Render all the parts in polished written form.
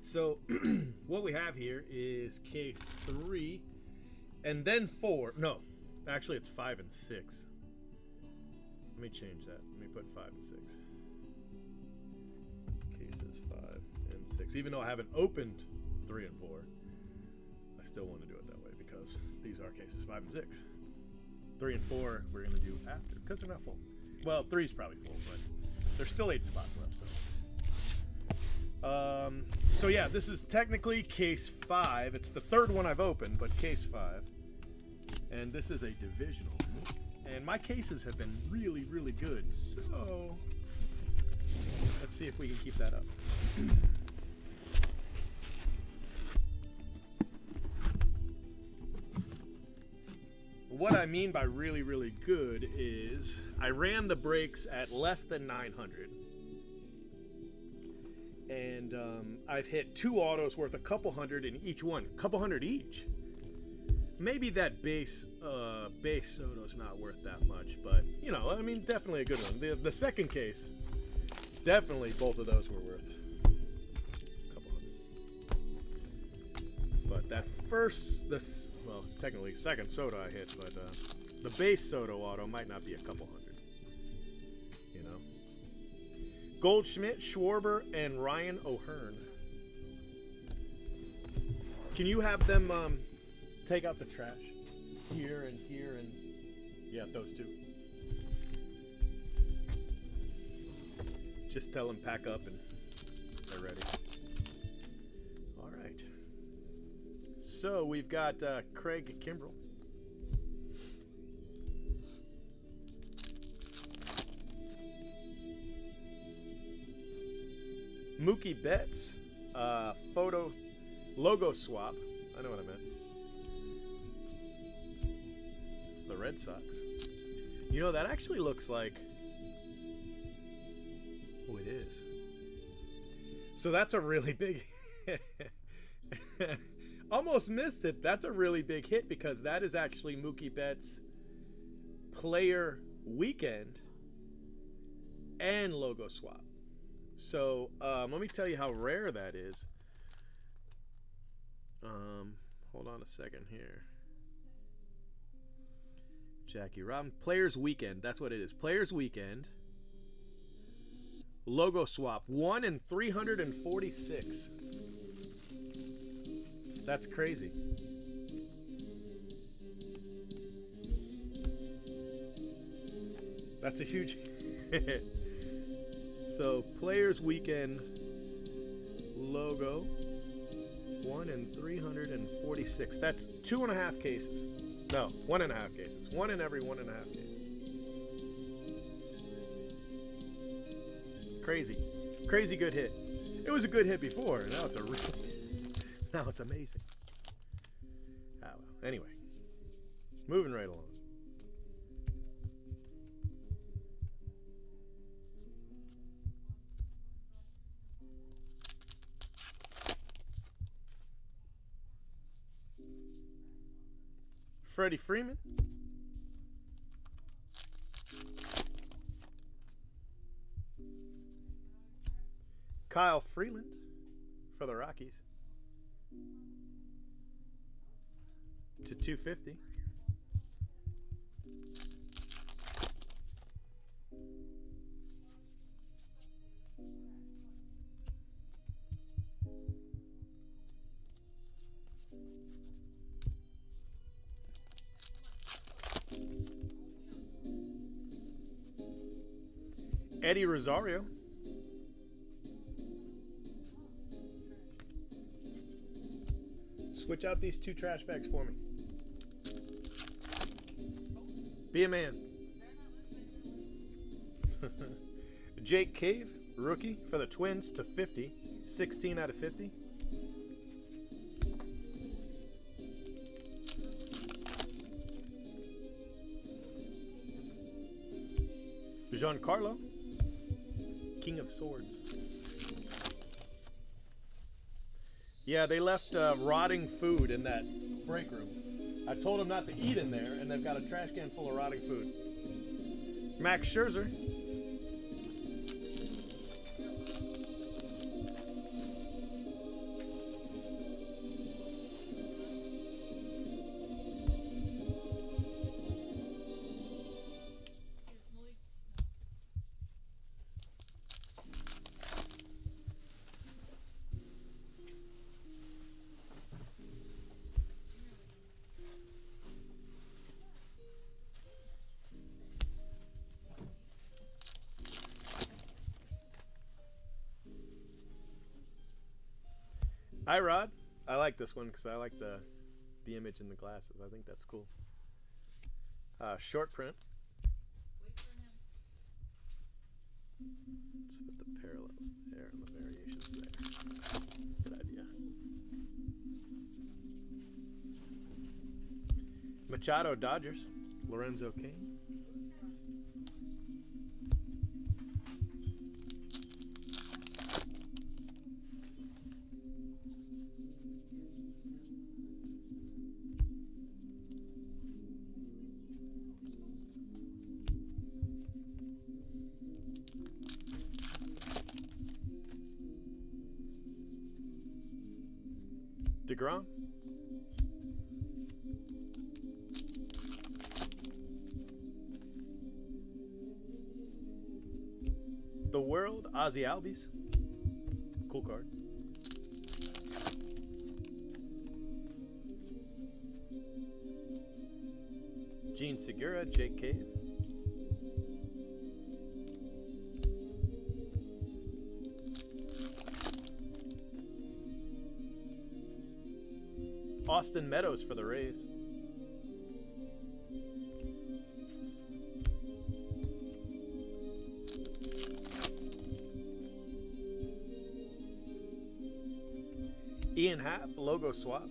So what we have here is case 3 and then 4. No, actually it's 5 and 6. Let me change that. Let me put 5 and 6. Cases 5 and 6. Even though I haven't opened 3 and 4, I still want to do it that way because these are cases 5 and 6. 3 and 4 we're going to do after because they're not full. Well, 3 is probably full, but there's still 8 spots left. So yeah, this is technically case 5. It's the third one I've opened, but case 5. And this is a divisional. And my cases have been really, really good. So let's see if we can keep that up. What I mean by really, really good is I ran the breaks at less than 900. And I've hit 2 autos worth a couple hundred in each one. A couple hundred each. Maybe that base Soto's not worth that much, but you know, I mean, definitely a good one. The second case, definitely both of those were worth a couple hundred. But that well, it's technically second Soto I hit, but the base Soto auto might not be a couple hundred. You know, Goldschmidt, Schwarber, and Ryan O'Hearn. Can you have them take out the trash here and yeah, those two. Just tell them pack up and they're ready. All right. So we've got Craig Kimbrel. Mookie Betts, photo logo swap. I know what I meant. The Red Sox. You know, that actually looks like... Oh, it is. So that's a really big... Almost missed it. That's a really big hit because that is actually Mookie Betts' player weekend and logo swap. So let me tell you how rare that is. Hold on a second here. Jackie Robin. Players Weekend. That's what it is. Players Weekend. Logo swap. 1 in 346. That's crazy. That's a huge hit. So, Players Weekend logo. 1 in 346. That's 2.5 cases. No, 1.5 cases. 1 in every 1.5 cases. Crazy. Crazy good hit. It was a good hit before. Now it's now it's amazing. Ah, well. Anyway. Moving right along. Freddie Freeman. Kyle Freeland for the Rockies to 250. Eddie Rosario. Switch out these 2 trash bags for me. Be a man. Jake Cave, rookie for the Twins to 50. 16 out of 50. Giancarlo, King of Swords. Yeah, they left rotting food in that break room. I told them not to eat in there, and they've got a trash can full of rotting food. Max Scherzer. Hi, Rod. I like this one because I like the image in the glasses. I think that's cool. Short print. Let's put the parallels there and the variations there. Good idea. Machado, Dodgers. Lorenzo Cain. deGrom. The World, Ozzy Albies. Cool card. Gene Segura, Jake Cave. Austin Meadows for the Rays. Ian Happ, logo swap.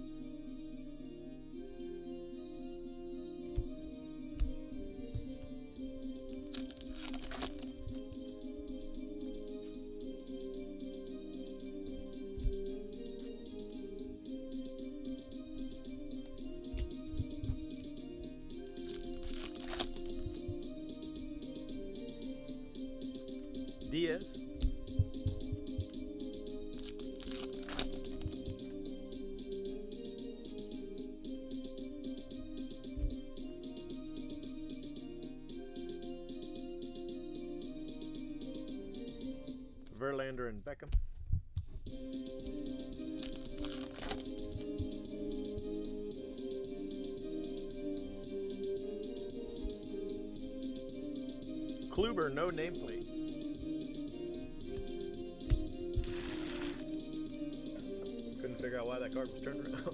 Diaz. Verlander and Beckham. Kluber, no nameplate. Couldn't figure out why that card was turned around.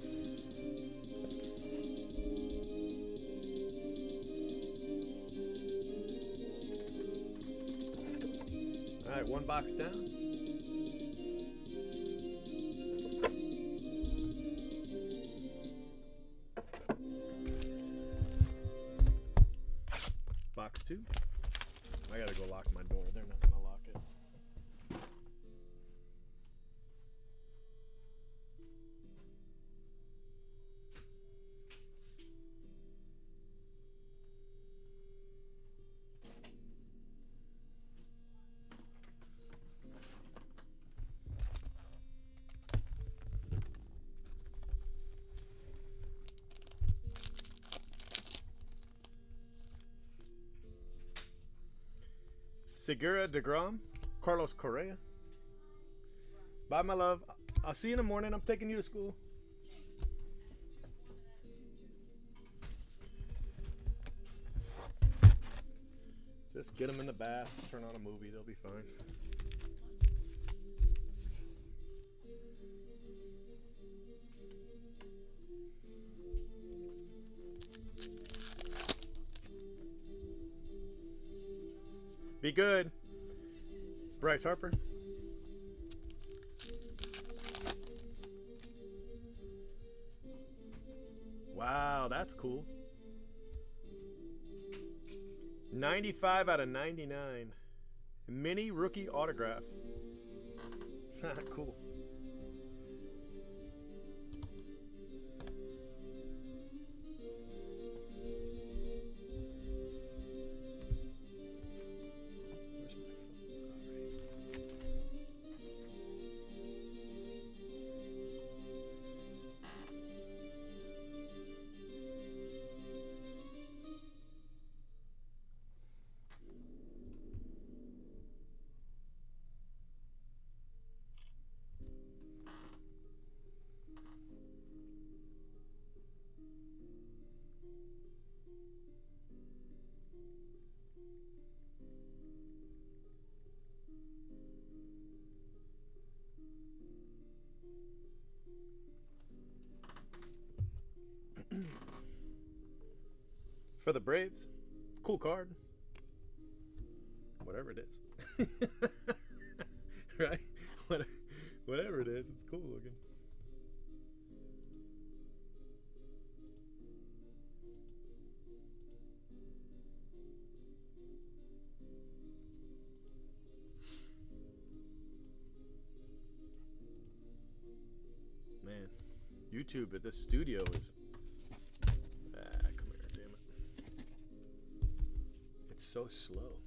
All right, one box down. Box two. I gotta go lock my door. They're not gonna lock it. Segura, deGrom, Carlos Correa. Bye, my love. I'll see you in the morning. I'm taking you to school. Just get them in the bath, turn on a movie. They'll be fine. Be good. Bryce Harper. Wow, that's cool. 95 out of 99. Mini rookie autograph. Cool. For the Braves. Cool card. Whatever it is. Right? Whatever it is, it's cool looking. Man, YouTube at this studio is... come here, damn it. It's so slow.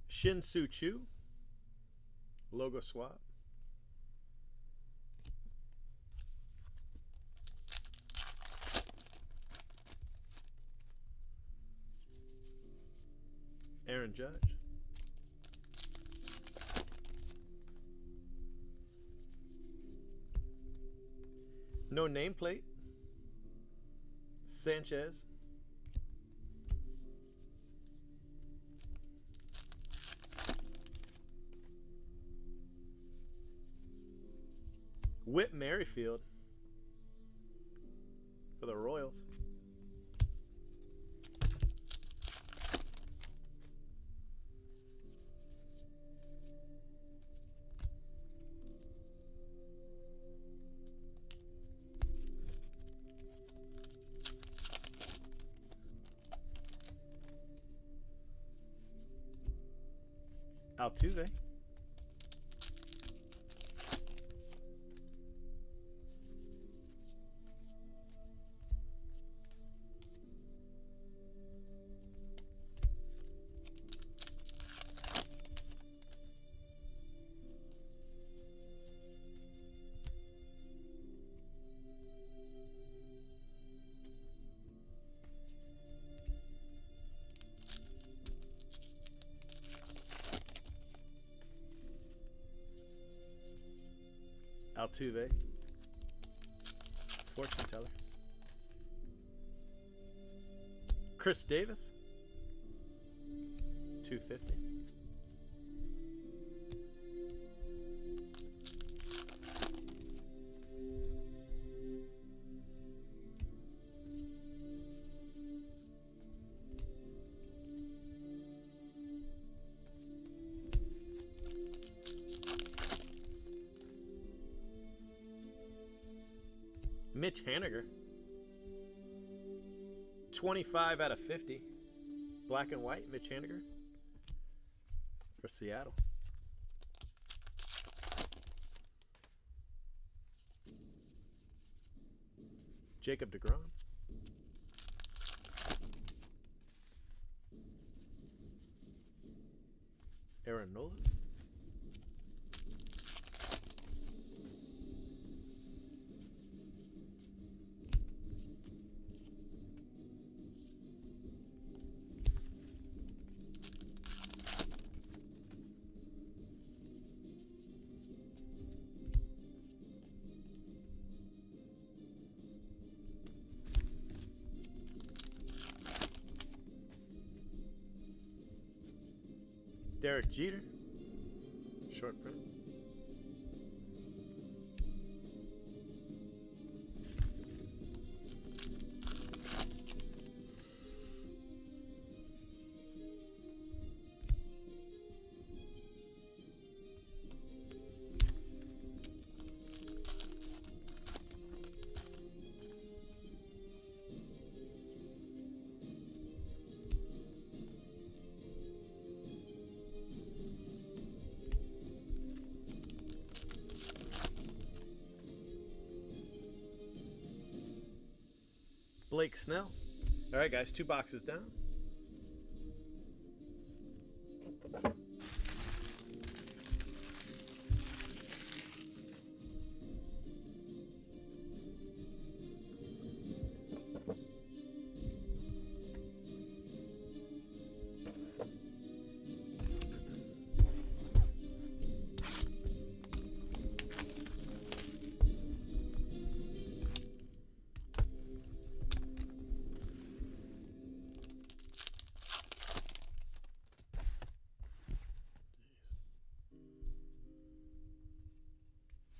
Shin-Soo Choo. Logo swap. Aaron Judge. No nameplate. Sanchez. Whit Merrifield for the Royals. Altuve. Altuve. Fortune teller. Chris Davis. 250. Mitch Haniger. 25 out of 50. Black and white, Mitch Haniger for Seattle. Jacob deGrom. Aaron Nolan. Derek Jeter. Short print. Blake Snell. All right, guys, 2 boxes down.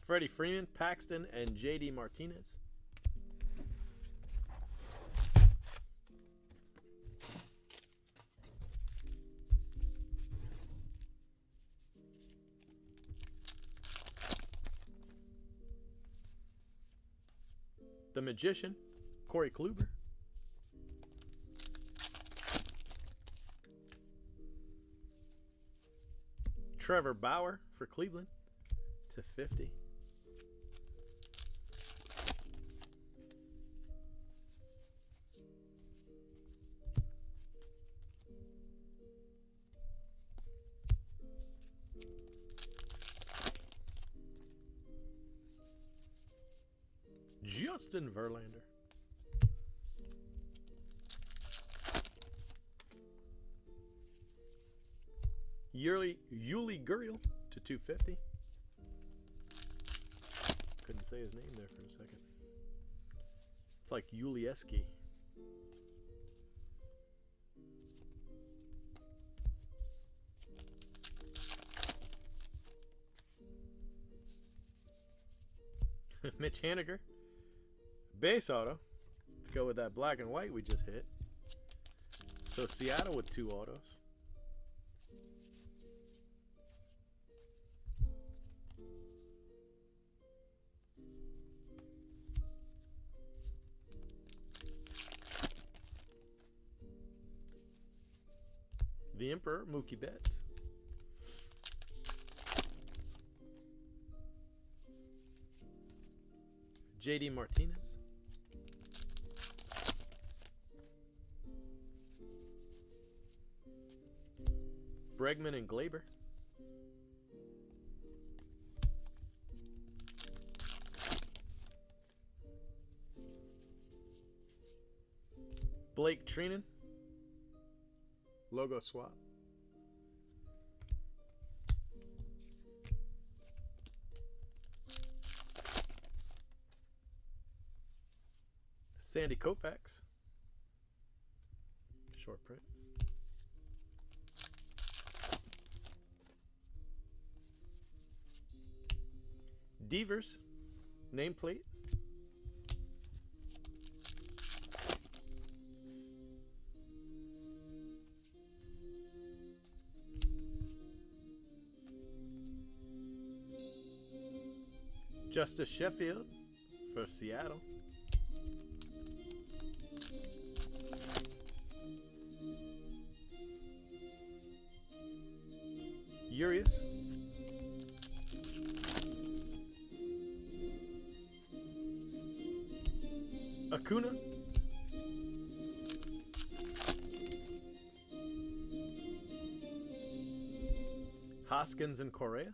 Freddie Freeman, Paxton, and JD Martinez. The Magician, Corey Kluber. Trevor Bauer for Cleveland /50. Justin Verlander. Yuli Gurriel /250. Couldn't say his name there for a second. It's like Yulieski. Mitch Haniger. Base auto to go with that black and white we just hit. So Seattle with 2 autos. The Emperor, Mookie Betts. JD Martinez. Bregman and Glaber. Blake Treinen. Logo swap. Sandy Koufax. Short print. Devers. Nameplate. Justice Sheffield for Seattle. Urias. Acuna. Hoskins and Correa.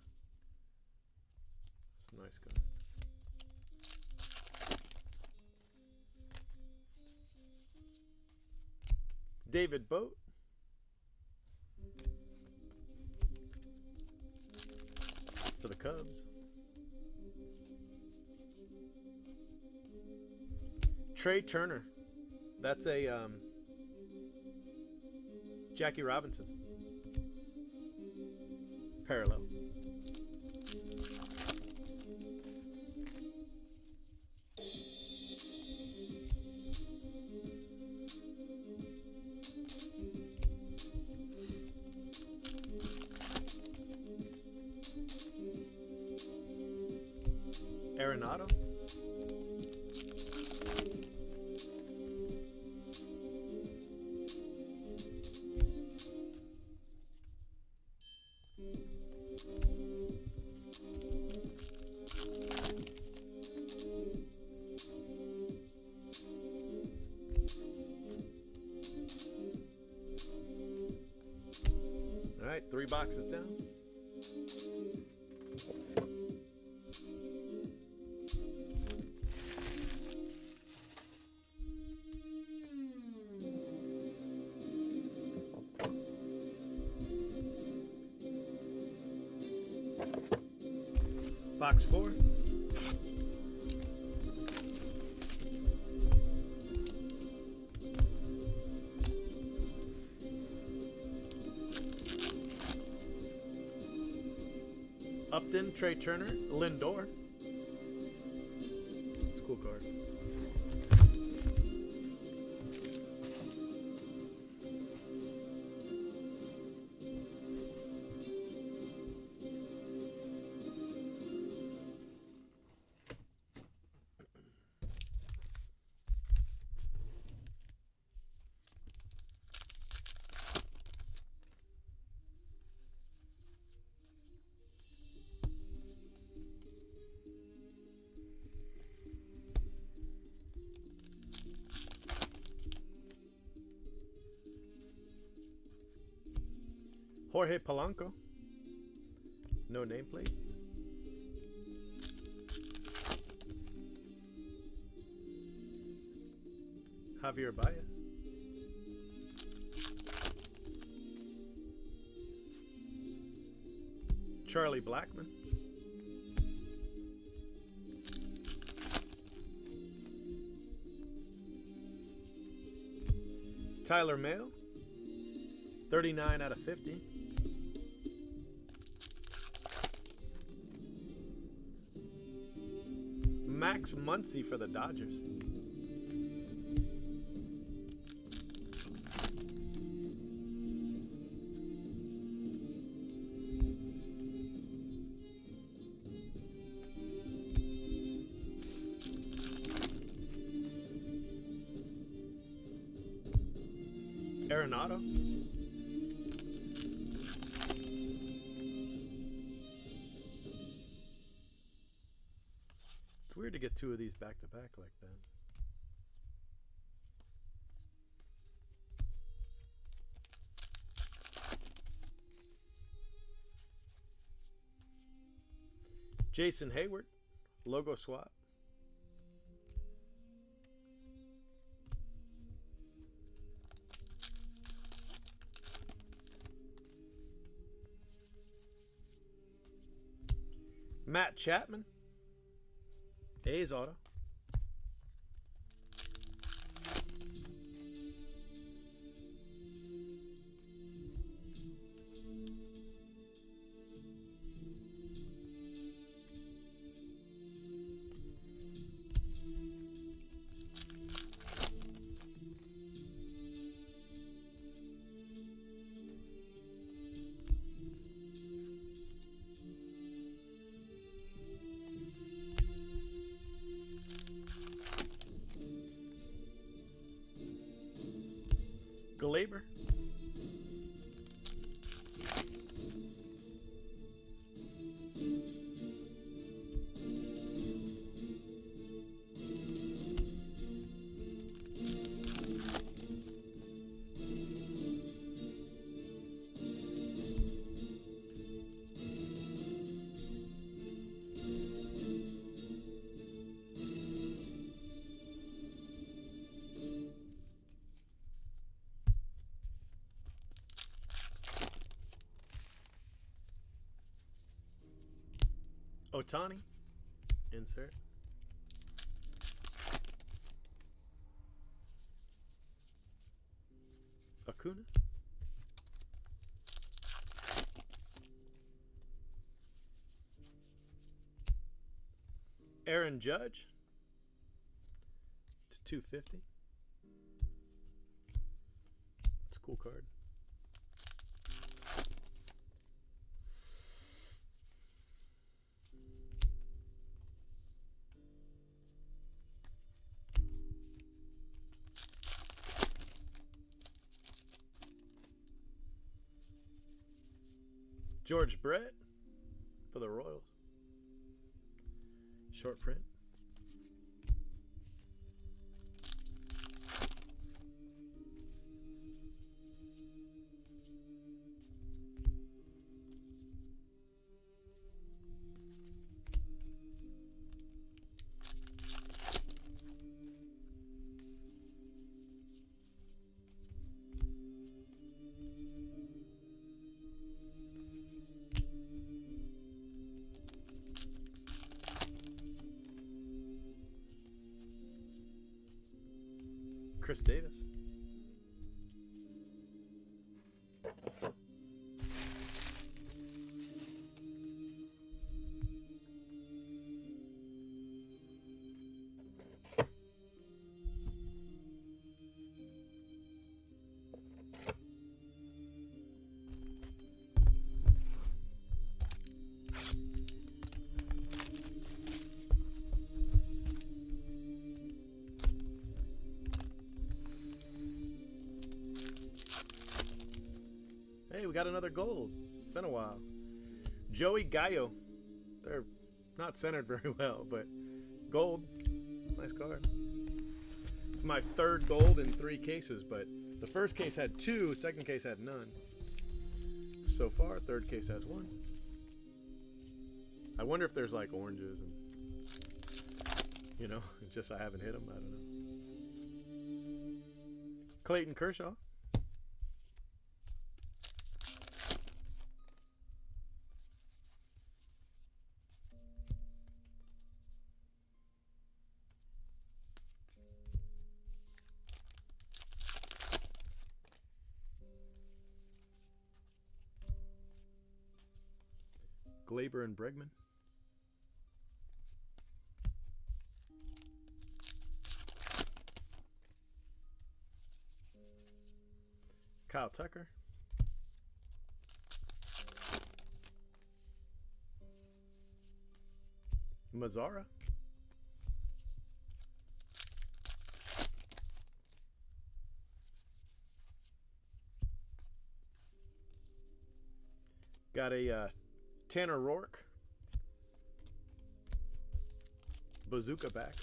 Some nice cards. David Boat. For the Cubs. Trea Turner. That's a Jackie Robinson. Parallel. Arenado. right, 3 boxes down. Box 4. Upton, Trea Turner, Lindor. It's a cool card. Jorge Polanco. No nameplate. Javier Baez. Charlie Blackmon. Tyler Mayo. 39 out of 50. Max Muncy for the Dodgers. Arenado. Weird to get 2 of these back to back like that. Jason Hayward, logo swap. Matt Chapman. A's auto. Glaber. Ohtani, insert. Acuna. Aaron Judge to 250. It's a cool card. George Brett for the Royals. Short print. Chris Davis. Hey, we got another gold. It's been a while. Joey Gallo. They're not centered very well, but gold. Nice card. It's my third gold in 3 cases, but the first case had 2, second case had none. So far, third case has 1. I wonder if there's like oranges and, you know, just I haven't hit them. I don't know. Clayton Kershaw. Glaber and Bregman. Kyle Tucker. Mazzara. Got a Tanner Rourke. Bazooka back.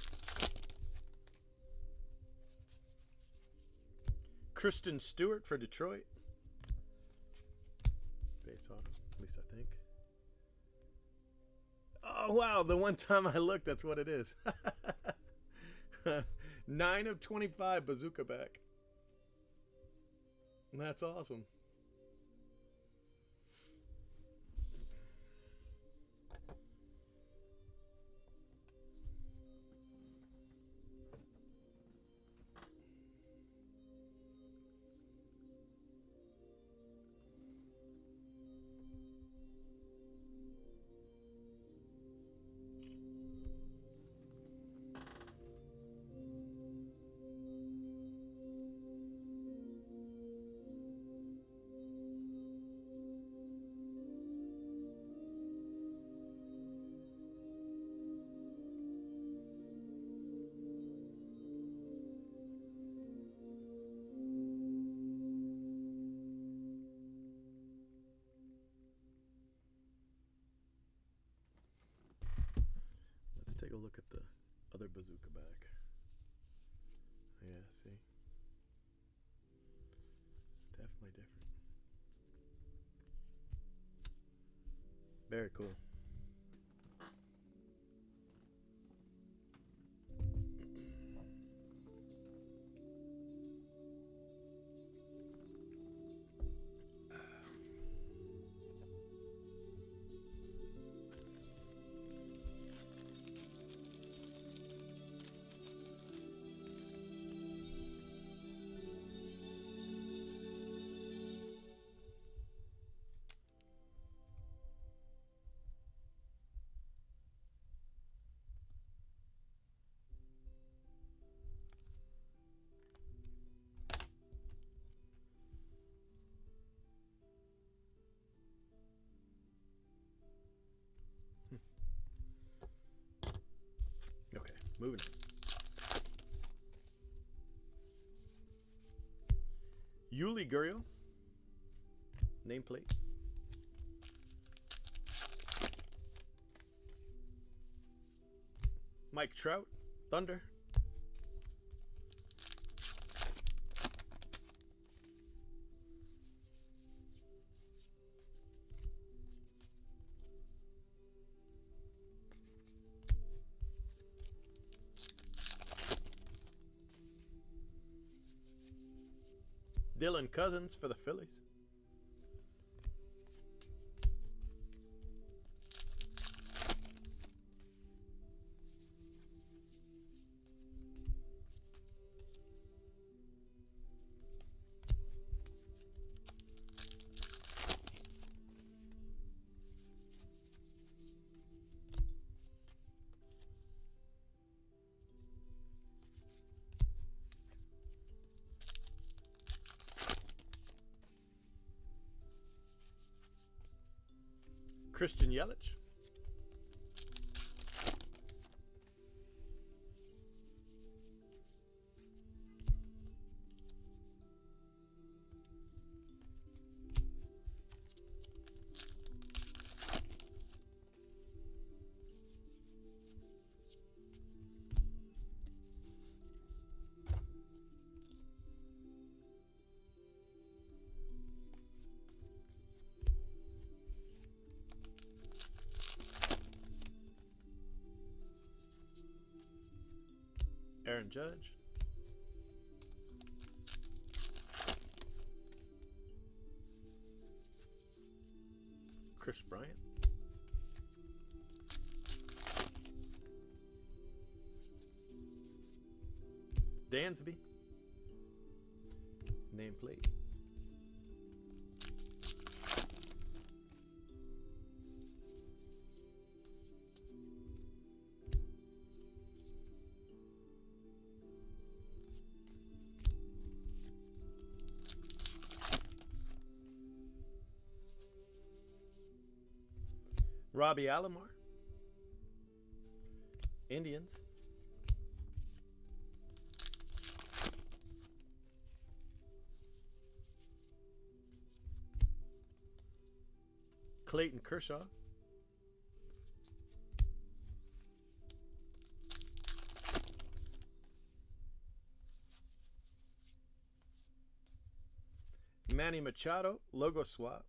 Kristen Stewart for Detroit. Base auto, at least I think. Oh, wow. The one time I looked, that's what it is. 9 of 25 Bazooka back. That's awesome. Take a look at the other Bazooka back. Yeah, see? Definitely different. Very cool. Okay, moving on. Yuli Gurriel. Nameplate. Mike Trout. Thunder. Dylan Cousins for the Phillies. Christian Yelich. Aaron Judge. Chris Bryant. Dansby. Nameplate. Robbie Alomar. Indians. Clayton Kershaw. Manny Machado, logo swap.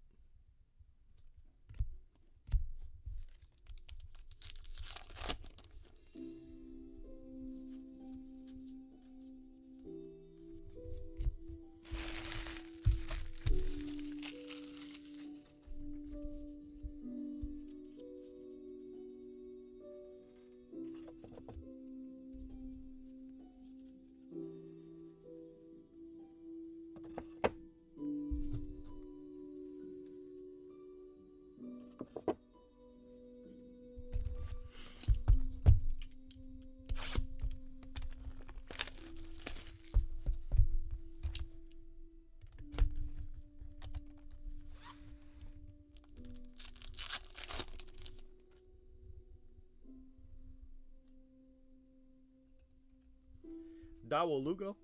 Dawel Lugo.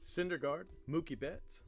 Syndergaard. Mookie Betts.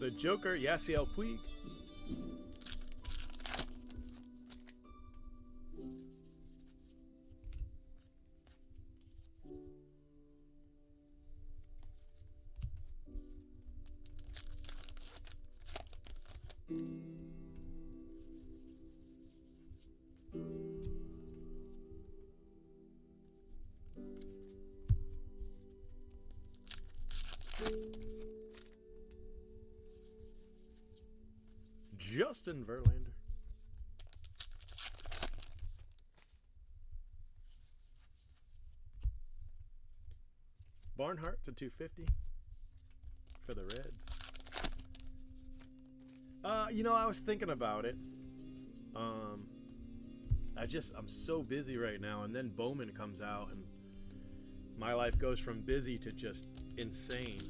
The Joker, Yasiel Puig. Justin Verlander. Barnhart to 250 for the Reds. You know, I was thinking about it. I'm so busy right now, and then Bowman comes out, and my life goes from busy to just insane.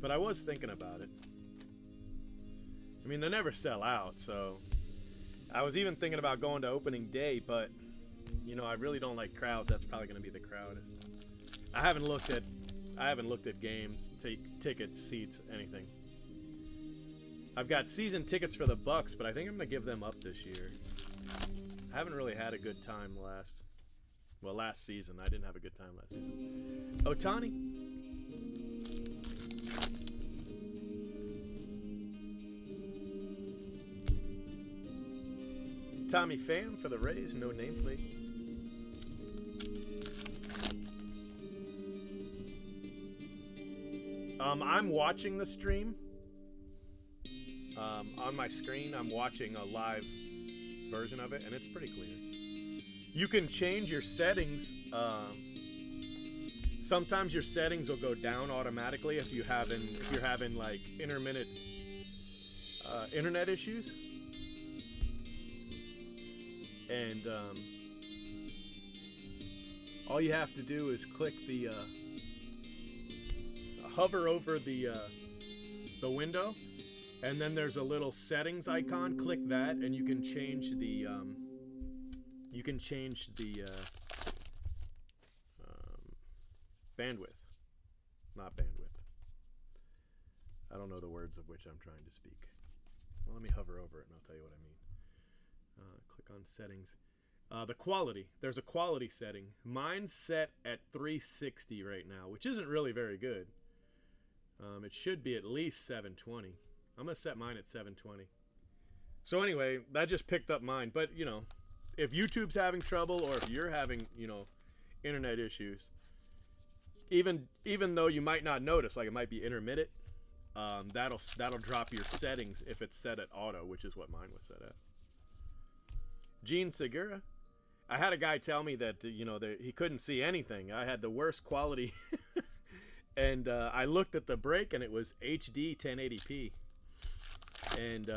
But I was thinking about it. I mean, they never sell out, so I was even thinking about going to opening day, but you know, I really don't like crowds. That's probably going to be the crowdest. I haven't looked at games, tickets, seats, anything. I've got season tickets for the Bucks, but I think I'm going to give them up this year. I haven't really had a good time last season. I didn't have a good time last season. Ohtani. Tommy Pham for the Rays, no nameplate. I'm watching the stream. On my screen, I'm watching a live version of it, and it's pretty clear. You can change your settings. Sometimes your settings will go down automatically if you're having like intermittent internet issues, and all you have to do is click the hover over the window, and then there's a little settings icon. Click that, and you can change the bandwidth, not bandwidth. I don't know the words of which I'm trying to speak. Well, let me hover over it, and I'll tell you what I mean. Click on settings. The quality. There's a quality setting. Mine's set at 360 right now, which isn't really very good. It should be at least 720. I'm going to set mine at 720. So anyway, that just picked up mine. But, you know, if YouTube's having trouble or if you're having, you know, internet issues, even though you might not notice, like it might be intermittent, that'll drop your settings if it's set at auto, which is what mine was set at. Gene Segura. I had a guy tell me that, you know, he couldn't see anything. I had the worst quality. And I looked at the break, and it was HD 1080p. And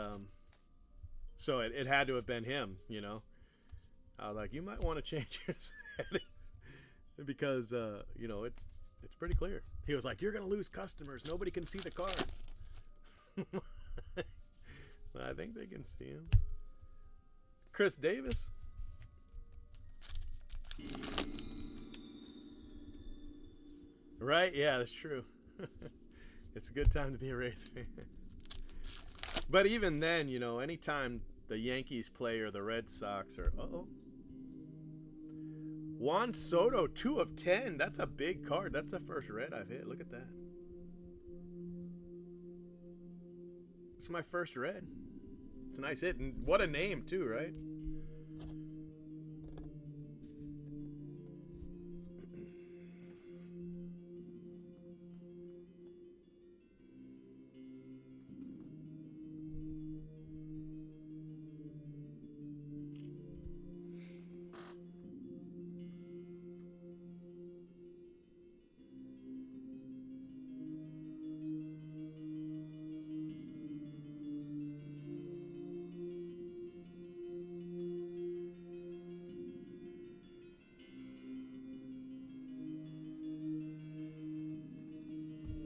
so it had to have been him, you know. I was like, you might want to change your settings because, you know, it's pretty clear. He was like, you're going to lose customers. Nobody can see the cards. I think they can see him. Chris Davis. Right? Yeah, that's true. It's a good time to be a Rays fan. But even then, you know, anytime the Yankees play or the Red Sox or... Juan Soto, 2 of 10. That's a big card. That's the first red I've hit. Look at that. It's my first red. It's a nice hit. And what a name, too, right?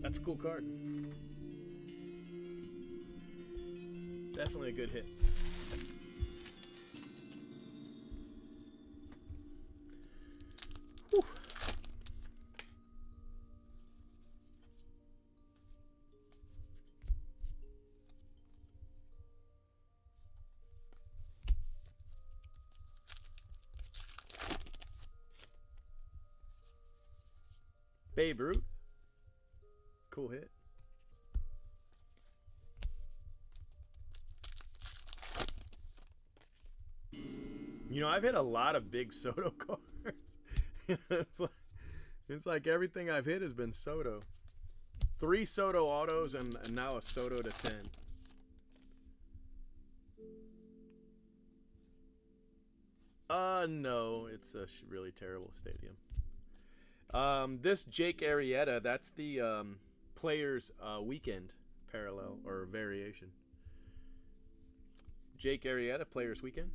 That's a cool card. Definitely a good hit. Whew. Babe Ruth. Cool hit. You know, I've hit a lot of big Soto cards. it's like everything I've hit has been Soto. 3 Soto autos and now a Soto to 10. No, it's a really terrible stadium. This Jake Arrieta, that's the Players Weekend parallel or variation. Jake Arrieta, Players Weekend.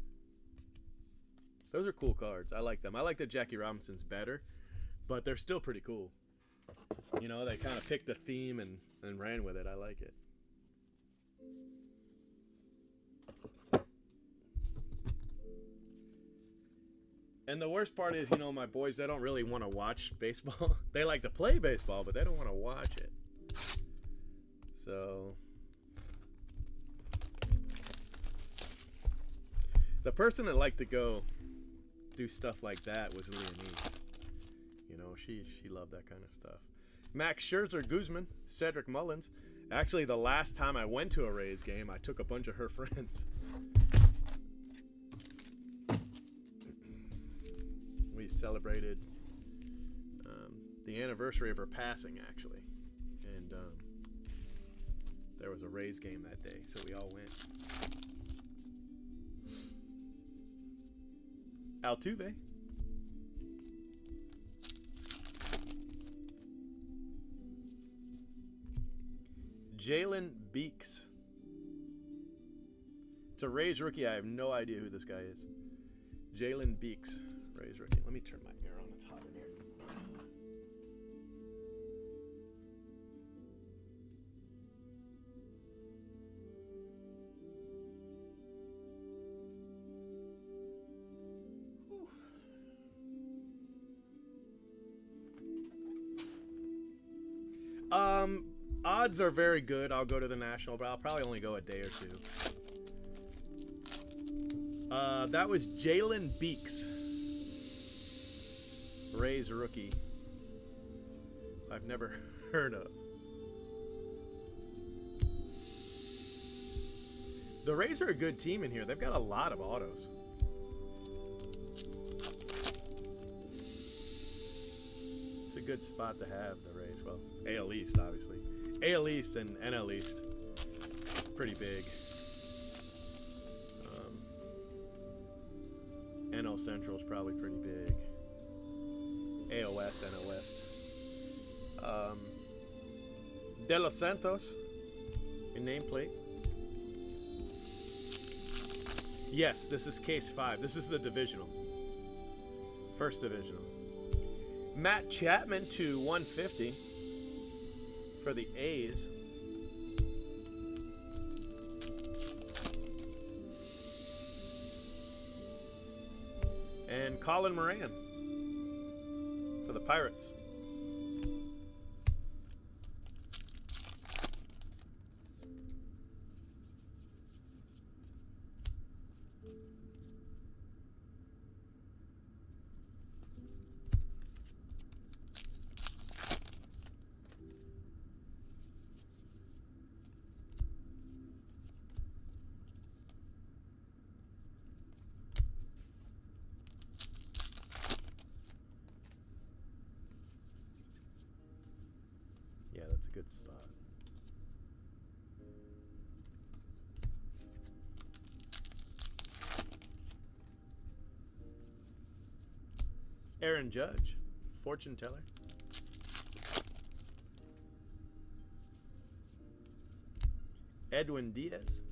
Those are cool cards. I like them. I like the Jackie Robinsons better, but they're still pretty cool. You know, they kind of picked the theme and ran with it. I like it. And the worst part is, you know, my boys, they don't really want to watch baseball. They like to play baseball, but they don't want to watch it. So the person that liked to go do stuff like that was Leonise. You know, she loved that kind of stuff. Max Scherzer, Guzman, Cedric Mullins. Actually, the last time I went to a Rays game, I took a bunch of her friends. We celebrated the anniversary of her passing, actually. And There was a Rays game that day, so we all went. Altuve. Jalen Beeks. It's a Rays rookie. I have no idea who this guy is. Jalen Beeks, Rays rookie. Let me turn my air on. It's hot in here. Odds are very good. I'll go to the National, but I'll probably only go a day or two. That was Jalen Beeks, Rays rookie. I've never heard of. The Rays are a good team in here. They've got a lot of autos. It's a good spot to have, the Rays. Well, AL East, obviously. AL East and NL East. Pretty big. NL Central is probably pretty big. AL West, NL West. De Los Santos, your nameplate. Yes, this is case 5. This is the divisional. First divisional. Matt Chapman to 150 for the A's. And Colin Moran for the Pirates. Yeah, that's a good spot. Aaron Judge, fortune teller. Edwin Diaz.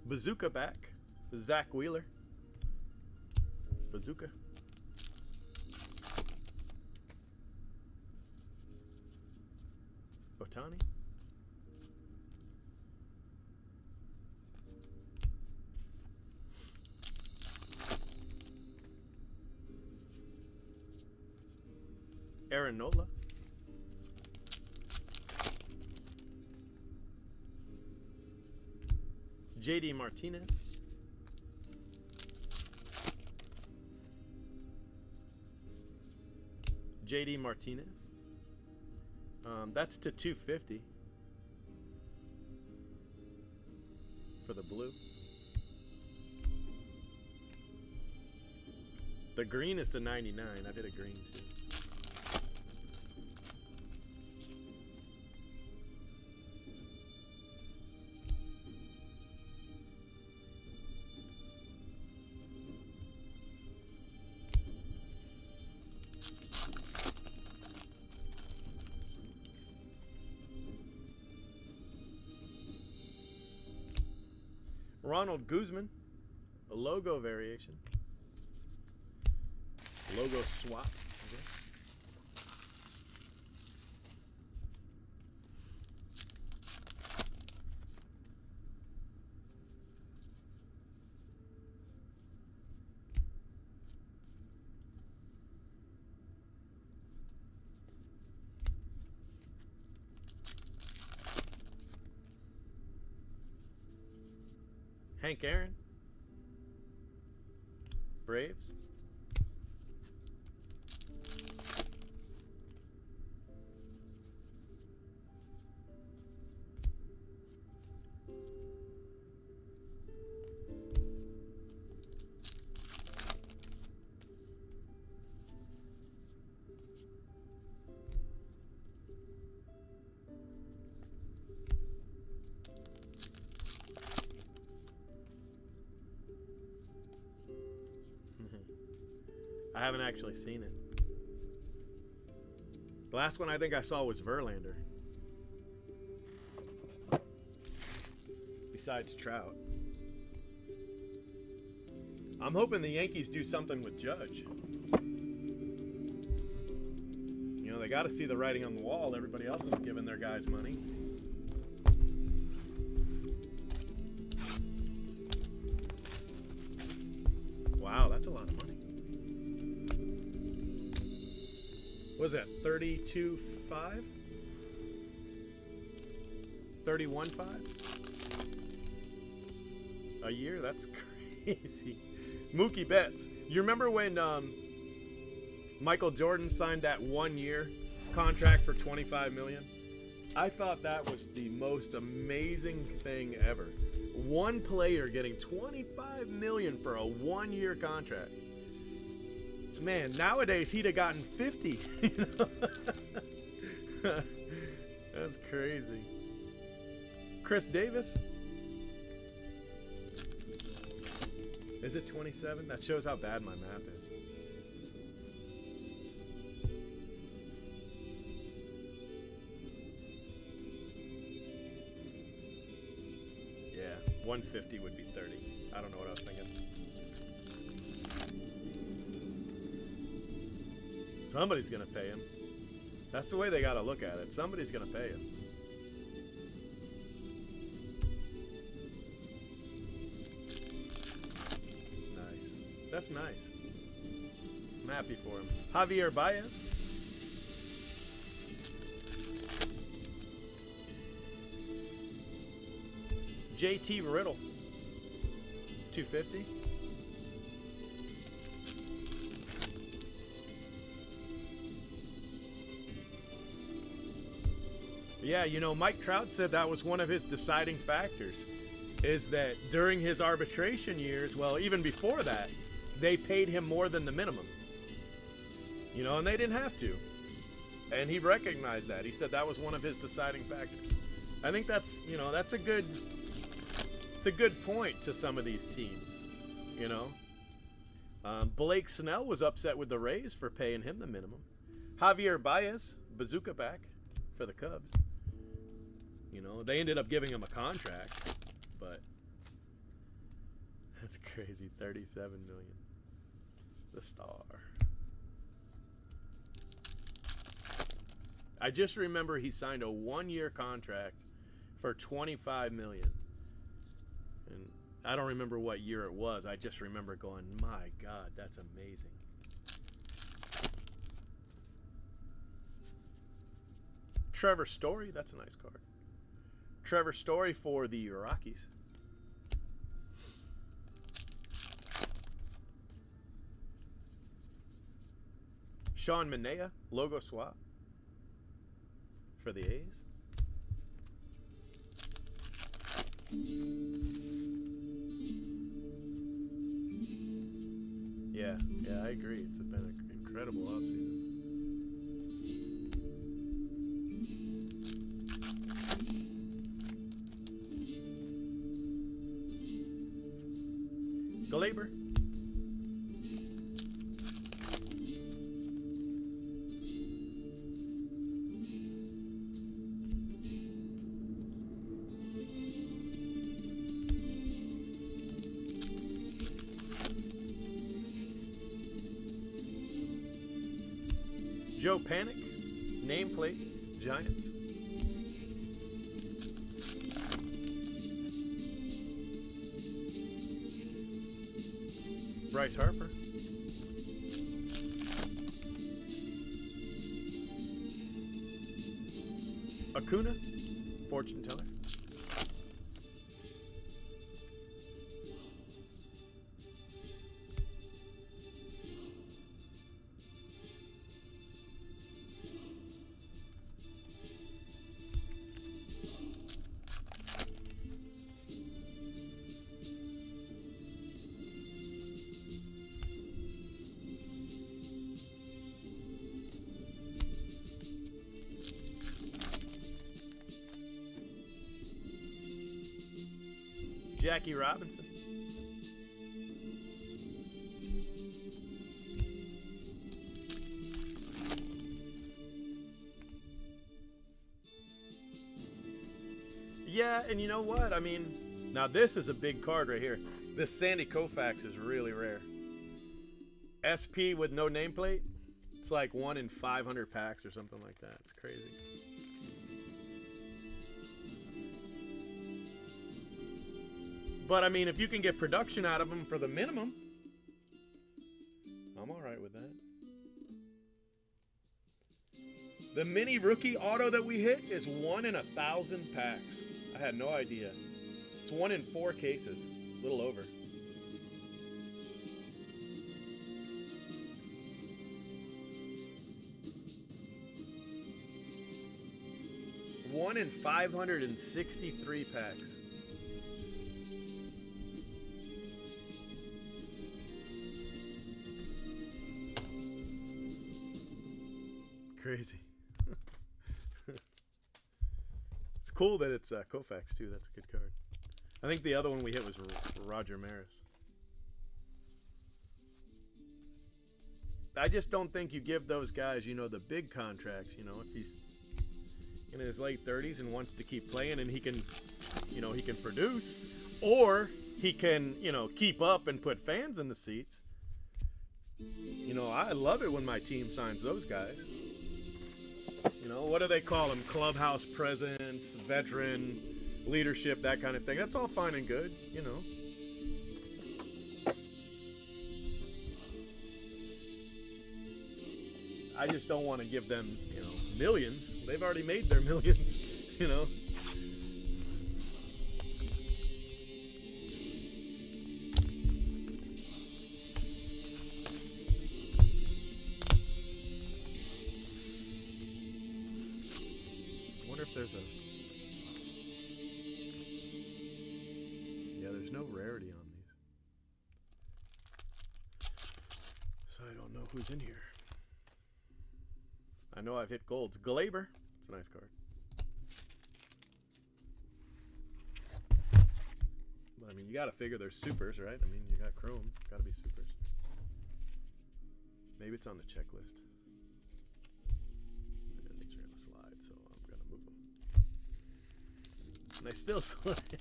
Bazooka back. Zach Wheeler. Bazooka. Otani. Aaron Nola. JD Martinez. JD Martinez. That's to 250 for the blue. The green is to 99. I did a green too. Ronald Guzman, a logo variation. Logo swap, I guess. Hank Aaron, Braves. I haven't actually seen it. The last one I think I saw was Verlander. Besides Trout. I'm hoping the Yankees do something with Judge. You know, they got to see the writing on the wall. Everybody else is giving their guys money. Wow, that's a lot of money. What is that, 32.5? 31.5? A year? That's crazy. Mookie Betts. You remember when Michael Jordan signed that 1 year contract for $25 million? I thought that was the most amazing thing ever. One player getting $25 million for a 1 year contract. Man, nowadays he'd have gotten 50. You know? That's crazy. Chris Davis. Is it 27? That shows how bad my math is. Yeah, 150 would be 30. I don't know what I was thinking. Somebody's going to pay him. That's the way they got to look at it. Somebody's going to pay him. Nice. That's nice. I'm happy for him. Javier Baez. JT Riddle. 250. Yeah, you know, Mike Trout said that was one of his deciding factors, is that during his arbitration years, well, even before that, they paid him more than the minimum. You know, and they didn't have to. And he recognized that. He said that was one of his deciding factors. I think that's, you know, that's a good, it's a good point to some of these teams, you know. Blake Snell was upset with the Rays for paying him the minimum. Javier Baez, bazooka back for the Cubs. You know, they ended up giving him a contract, but that's crazy. $37 million. The star. I just remember he signed a 1 year contract for $25 million. And I don't remember what year it was. I just remember going, my God, that's amazing. Trevor Story, that's a nice card. Trevor Story for the Rockies. Sean Manaea, logo swap for the A's. Yeah, I agree. It's been an incredible offseason. Glaber. Joe Panic, nameplate, Giants. Bryce Harper. Acuna, fortune teller. Jackie Robinson. Yeah, and you know what? I mean, now this is a big card right here. This Sandy Koufax is really rare. SP with no nameplate. It's like 1 in 500 packs or something like that. It's crazy. But I mean, if you can get production out of them for the minimum, I'm all right with that. The mini rookie auto that we hit is 1 in 1,000 packs. I had no idea. It's 1 in 4 cases, a little over. One in 563 packs. Crazy. It's cool that it's Koufax too. That's a good card. I think the other one we hit was Roger Maris. I just don't think you give those guys, you know, the big contracts. You know, if he's in his late 30s and wants to keep playing, and he can, you know, he can produce, or he can, you know, keep up and put fans in the seats. You know, I love it when my team signs those guys. You know, what do they call them? Clubhouse presence, veteran leadership, that kind of thing. That's all fine and good, you know. I just don't want to give them, you know, millions. They've already made their millions, you know. I wonder if there's a... Yeah, there's no rarity on these. So I don't know who's in here. I know I've hit golds. Glaber. It's a nice card. But I mean, you got to figure there's supers, right? I mean, you got chrome. Got to be supers. Maybe it's on the checklist. And these are going to slide, so I'm going to move them. And they still slide.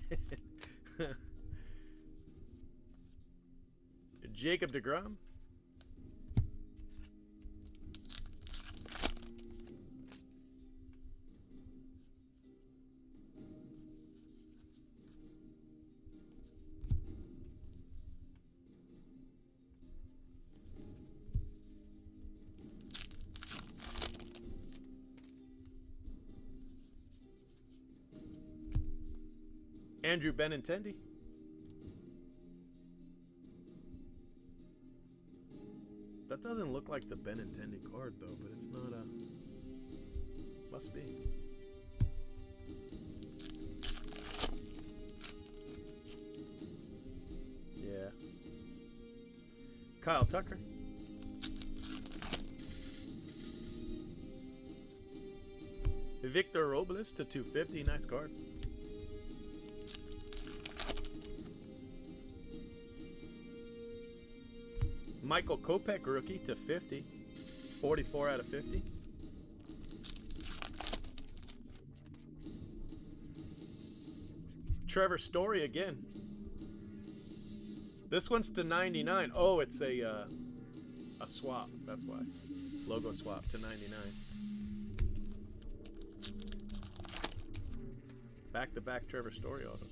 Jacob deGrom. Andrew Benintendi. That doesn't look like the Benintendi card though, but it's not a... Must be. Yeah. Kyle Tucker. Victor Robles to 250. Nice card. Michael Kopech rookie to 50. 44 out of 50. Trevor Story again. This one's to 99. Oh, it's a swap. That's why. Logo swap to 99. Back-to-back Trevor Story autos.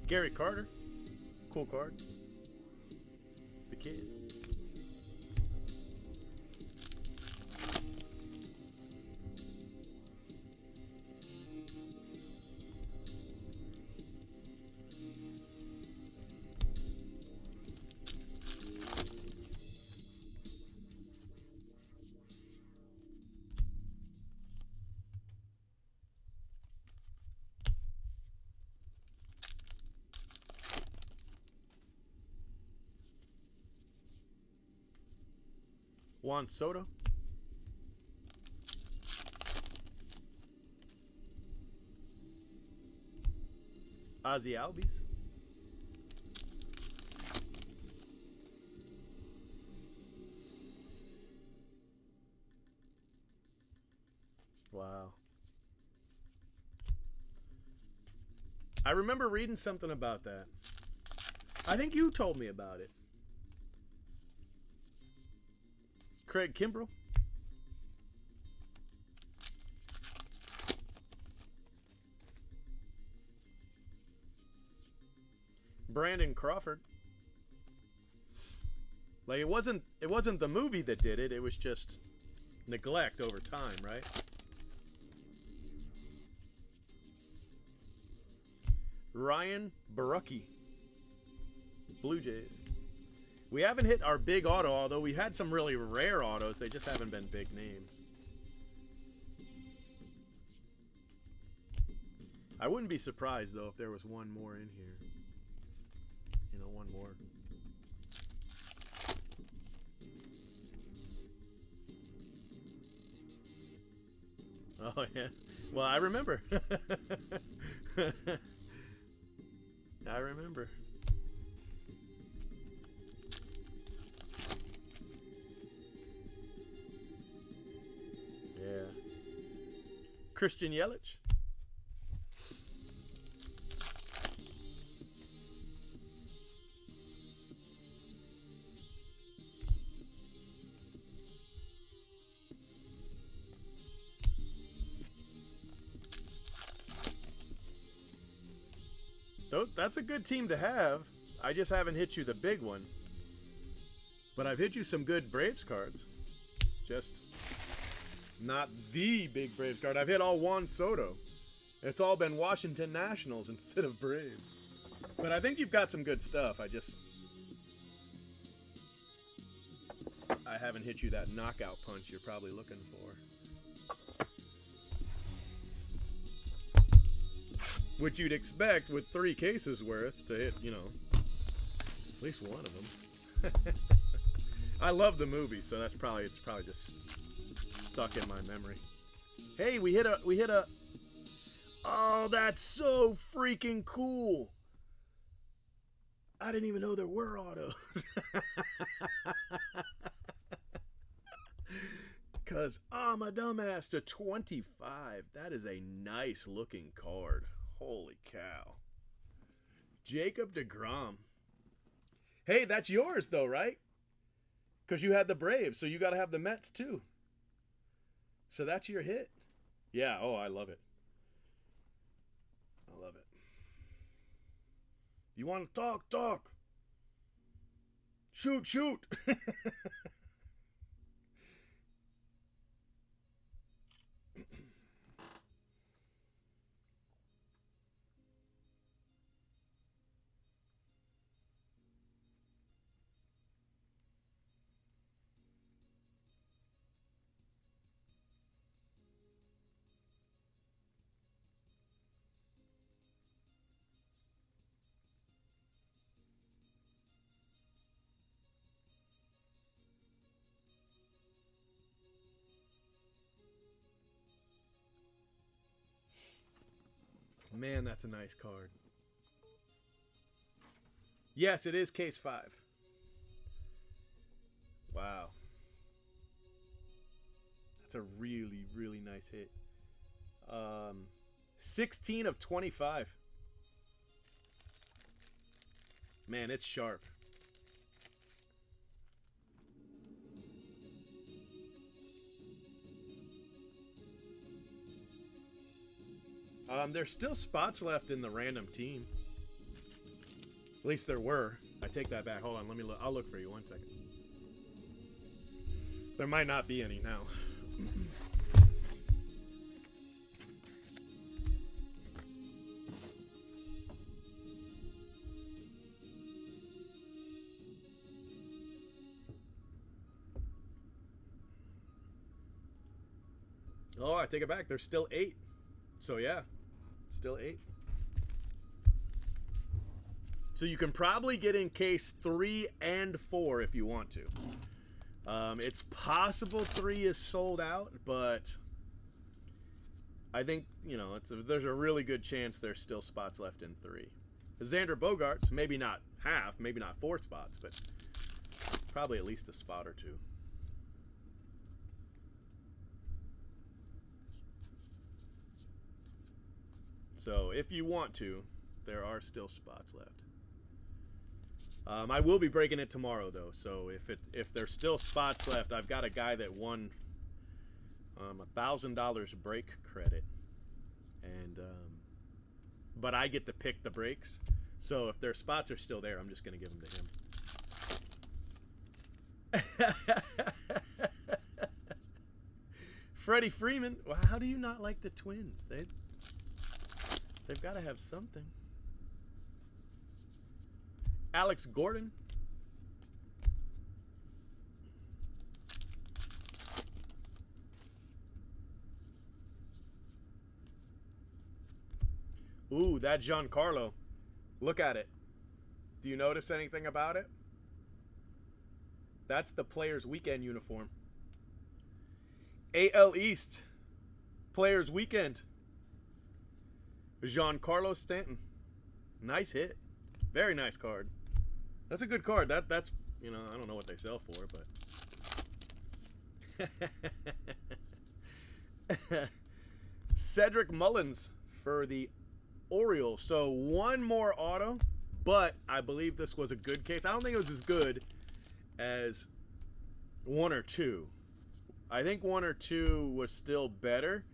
Gary Carter. Cool card. The kid. Juan Soto. Ozzy Albies. Wow. I remember reading something about that. I think you told me about it. Craig Kimbrel. Brandon Crawford. Like it wasn't the movie that did it, it was just neglect over time, right? Ryan Barucki, Blue Jays. We haven't hit our big auto, although we had some really rare autos. They just haven't been big names. I wouldn't be surprised, though, if there was one more in here. You know, one more. Oh, yeah. Well, I remember. I remember. Yeah. Christian Yelich. That's a good team to have. I just haven't hit you the big one. But I've hit you some good Braves cards. Just not the big Braves card. I've hit all Juan Soto. It's all been Washington Nationals instead of Braves. But I think you've got some good stuff. I haven't hit you that knockout punch you're probably looking for. Which you'd expect with 3 cases worth to hit, you know, at least one of them. I love the movie, so it's probably just stuck in my memory. Hey, we hit a. Oh, that's so freaking cool! I didn't even know there were autos. Cause I'm a dumbass. To 25. That is a nice looking card. Holy cow. Jacob deGrom. Hey, that's yours though, right? Because you had the Braves, so you got to have the Mets too. So that's your hit. Yeah, oh, I love it. I love it. You want to talk? Talk. Shoot, shoot. Man, that's a nice card. Yes, it is case 5. Wow. That's a really, really nice hit. 16 of 25. Man, it's sharp. There's still spots left in the random team. At least there were. I take that back. Hold on, let me look. I'll look for you 1 second. There might not be any now. Oh, I take it back. There's still 8. So yeah. Still 8. So you can probably get in case 3 and 4 if you want to. It's possible 3 is sold out, but I think, there's a really good chance there's still spots left in 3. Xander Bogaerts, maybe not half, maybe not 4 spots, but probably at least a spot or 2. So if you want to, there are still spots left. I will be breaking it tomorrow, though. So if there's still spots left, I've got a guy that won $1,000 break credit, and but I get to pick the breaks. So if their spots are still there, I'm just going to give them to him. Freddie Freeman. Well, how do you not like the Twins? They've got to have something. Alex Gordon. Ooh, that Giancarlo. Look at it. Do you notice anything about it? That's the Players Weekend uniform. AL East Players Weekend. Giancarlo Stanton. Nice hit. Very nice card. That's a good card. That's I don't know what they sell for, but Cedric Mullins for the Orioles. So 1 more auto, but I believe this was a good case. I don't think it was as good as 1 or 2. I think 1 or 2 was still better,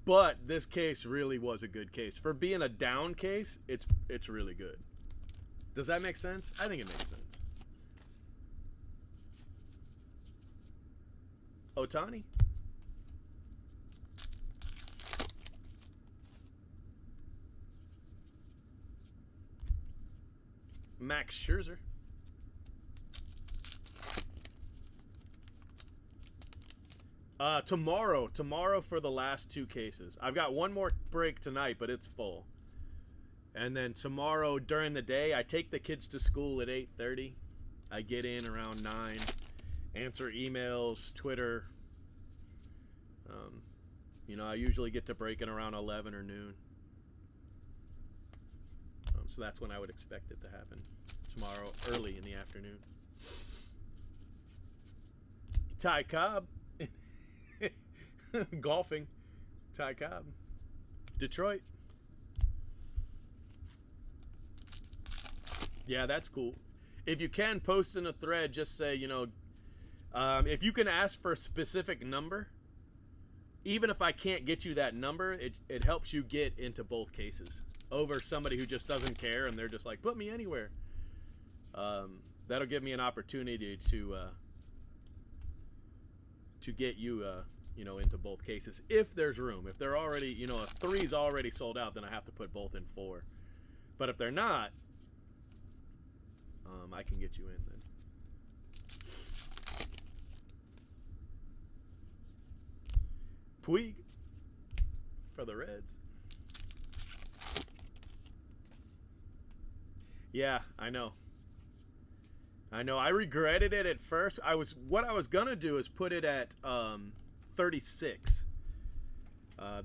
but this case really was a good case. For being a down case, it's really good. Does that make sense? I think it makes sense. Ohtani. Max Scherzer. Tomorrow for the last 2 cases. I've got 1 more break tonight, but it's full. And then tomorrow during the day, I take the kids to school at 8:30. I get in around 9, answer emails, Twitter. I usually get to breaking around 11 or noon. So that's when I would expect it to happen. Tomorrow, early in the afternoon. Ty Cobb. Golfing. Ty Cobb. Detroit. Yeah, that's cool. If you can, post in a thread, just say, if you can ask for a specific number, even if I can't get you that number, it helps you get into both cases over somebody who just doesn't care and they're just like, put me anywhere. That'll give me an opportunity to get you, into both cases if there's room. If they're already, if 3's already sold out, then I have to put both in 4. But if they're not, I can get you in then. Puig for the Reds. Yeah, I know. I regretted it at first. What I was gonna do is put it at 36.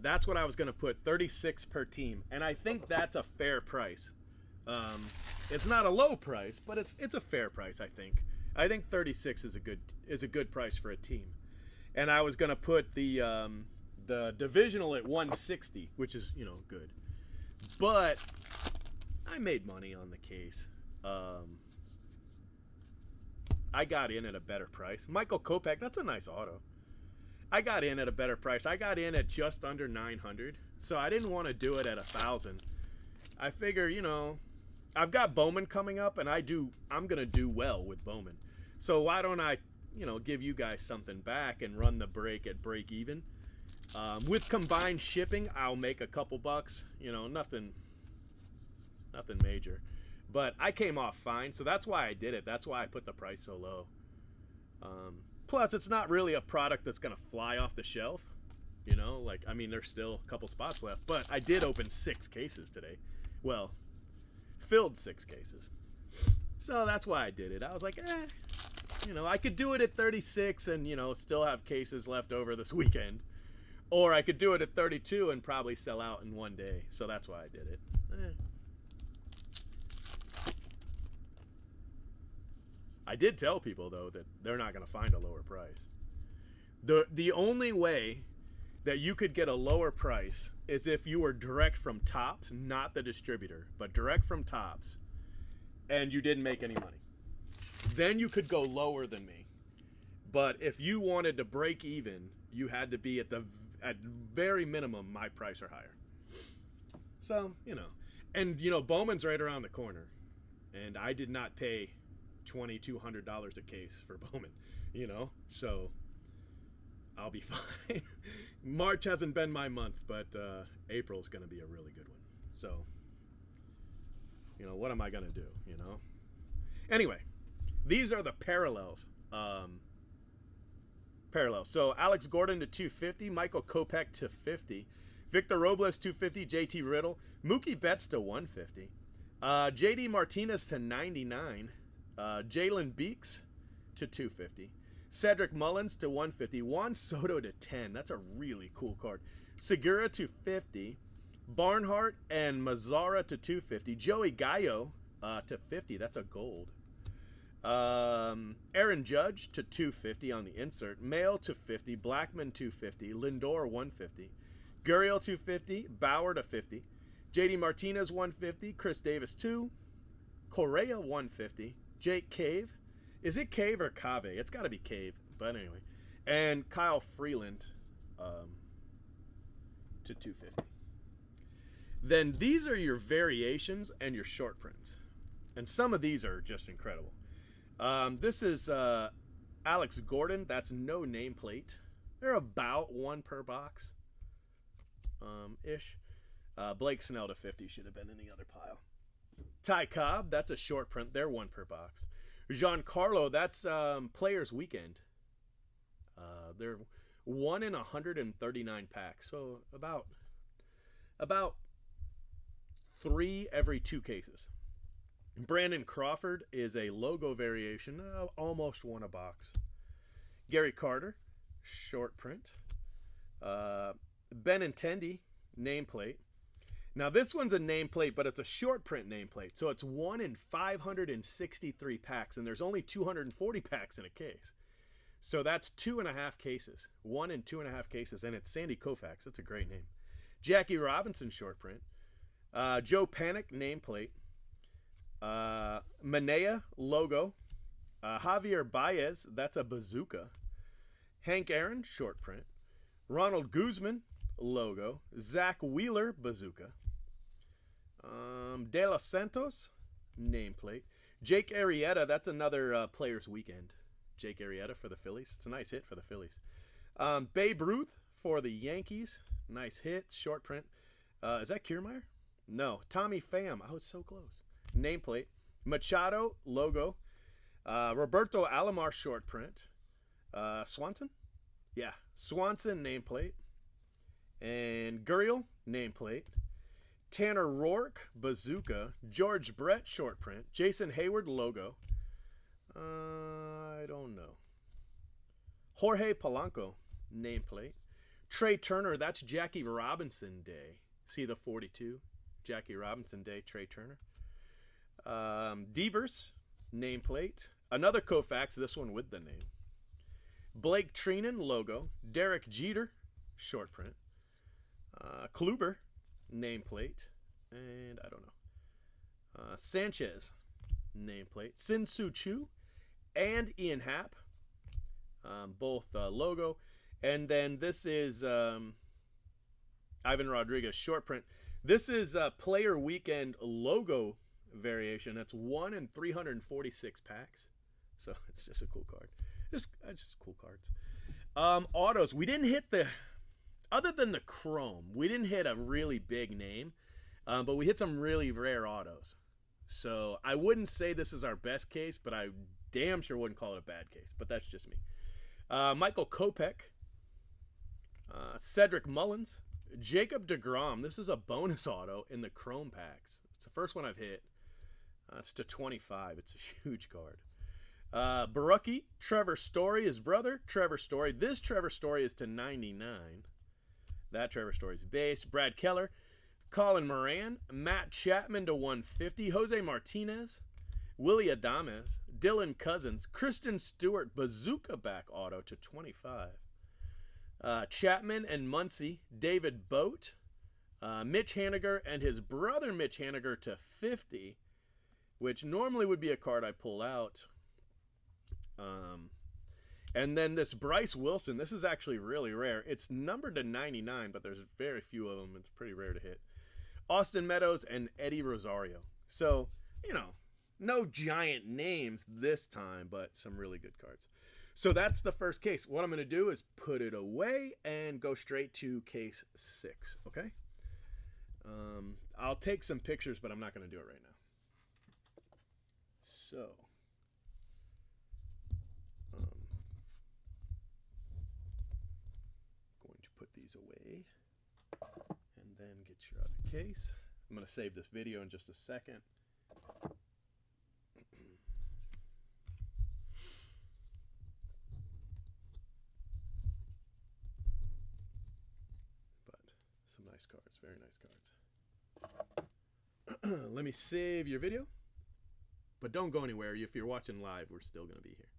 That's what I was gonna put, 36 per team, and I think that's a fair price. It's not a low price, but it's a fair price. I think 36 is a good price for a team, and I was gonna put the divisional at 160, which is good, but I made money on the case. I got in at a better price. Michael Kopech, that's a nice auto. I got in at a better price. I got in at just under 900, so I didn't want to do it at 1,000. I figure, I've got Bowman coming up, and I'm gonna do well with Bowman. So why don't I, give you guys something back and run the break at break even? With combined shipping, I'll make a couple bucks. Nothing major. But I came off fine, so that's why I did it. That's why I put the price so low. Plus, it's not really a product that's going to fly off the shelf. There's still a couple spots left. But I did open 6 cases today. Well, filled 6 cases. So that's why I did it. I was like, You know, I could do it at 36 and, you know, still have cases left over this weekend. Or I could do it at 32 and probably sell out in one day. So that's why I did it. I did tell people, though, that they're not going to find a lower price. The only way that you could get a lower price is if you were direct from Topps, not the distributor, but direct from Topps, and you didn't make any money. Then you could go lower than me. But if you wanted to break even, you had to be at very minimum my price or higher. So, you know. And, you know, Bowman's right around the corner. And I did not pay $2,200 a case for Bowman, you know? So I'll be fine. March hasn't been my month, but April's going to be a really good one. So, you know, what am I going to do, you know? Anyway, these are the parallels. So Alex Gordon to 250, Michael Kopech to 50, Victor Robles 250, JT Riddle, Mookie Betts to 150, JD Martinez to 99, Jalen Beeks to 250, Cedric Mullins to 150, Juan Soto to 10. That's a really cool card. Segura to 50, Barnhart and Mazzara to 250, Joey Gallo to 50. That's a gold. Aaron Judge to 250 on the insert, Mail to 50, Blackman 250, Lindor 150, Gurriel 250, Bauer to 50, JD Martinez 150, Chris Davis 2, Correa 150, Jake Cave. Is it Cave or Cave? It's got to be Cave, but anyway. And Kyle Freeland to 250. Then these are your variations and your short prints. And some of these are just incredible. This is Alex Gordon. That's no nameplate. They're about one per box. Ish. Blake Snell to 50 should have been in the other pile. Ty Cobb, that's a short print. They're one per box. Giancarlo, that's Players Weekend. They're 1 in 139 packs. So about 3 every 2 cases. Brandon Crawford is a logo variation, almost 1 a box. Gary Carter, short print. Benintendi, nameplate. Now this one's a nameplate, but it's a short print nameplate. So it's 1 in 563 packs, and there's only 240 packs in a case. So that's 2.5 cases. 1 in 2.5 cases, and it's Sandy Koufax. That's a great name. Jackie Robinson, short print. Joe Panic, nameplate. Manea, logo. Javier Baez, that's a bazooka. Hank Aaron, short print. Ronald Guzman, logo. Zach Wheeler, bazooka. De Los Santos, nameplate. Jake Arrieta, that's another Players Weekend. Jake Arrieta for the Phillies. It's a nice hit for the Phillies. Babe Ruth for the Yankees. Nice hit, short print. Is that Kiermaier? No. Tommy Pham. I was so close. Nameplate. Machado, logo. Roberto Alomar, short print. Swanson? Yeah. Swanson, nameplate. And Gurriel, nameplate. Tanner Rourke, bazooka. George Brett, short print. Jason Hayward, logo. I don't know. Jorge Polanco, nameplate. Trea Turner, that's Jackie Robinson Day. See the 42? Jackie Robinson Day, Trea Turner. Devers, nameplate. Another Koufax, this one with the name. Blake Trinan, logo. Derek Jeter, short print. Kluber, nameplate. And I don't know. Sanchez, nameplate. Shin-Soo Choo and Ian Happ, both logo. And then this is Ivan Rodriguez, short print. This is a Player Weekend logo variation. That's 1 in 346 packs. So it's just a cool card. Just cool cards. Autos. We didn't hit other than the Chrome, we didn't hit a really big name, but we hit some really rare autos. So I wouldn't say this is our best case, but I damn sure wouldn't call it a bad case. But that's just me. Michael Kopech, Cedric Mullins, Jacob deGrom. This is a bonus auto in the Chrome packs. It's the first one I've hit. It's to 25. It's a huge card. Barucki, Trevor Story, his brother, Trevor Story. This Trevor Story is to 99. That Trevor Story's base. Brad Keller, Colin Moran, Matt Chapman to 150. Jose Martinez, Willie Adames, Dylan Cousins, Kristen Stewart, Bazooka back auto to 25. Chapman and Muncy, David Boat, Mitch Haniger and his brother Mitch Haniger to 50, which normally would be a card I pull out. And then this Bryce Wilson, this is actually really rare. It's numbered to 99, but there's very few of them. It's pretty rare to hit. Austin Meadows and Eddie Rosario. So, you know, no giant names this time, but some really good cards. So that's the first case. What I'm going to do is put it away and go straight to case 6, okay? I'll take some pictures, but I'm not going to do it right now. So, going to put these away and then get your other case. I'm going to save this video in just a second. But some nice cards, very nice cards. Let me save your video. But don't go anywhere. If you're watching live, we're still going to be here.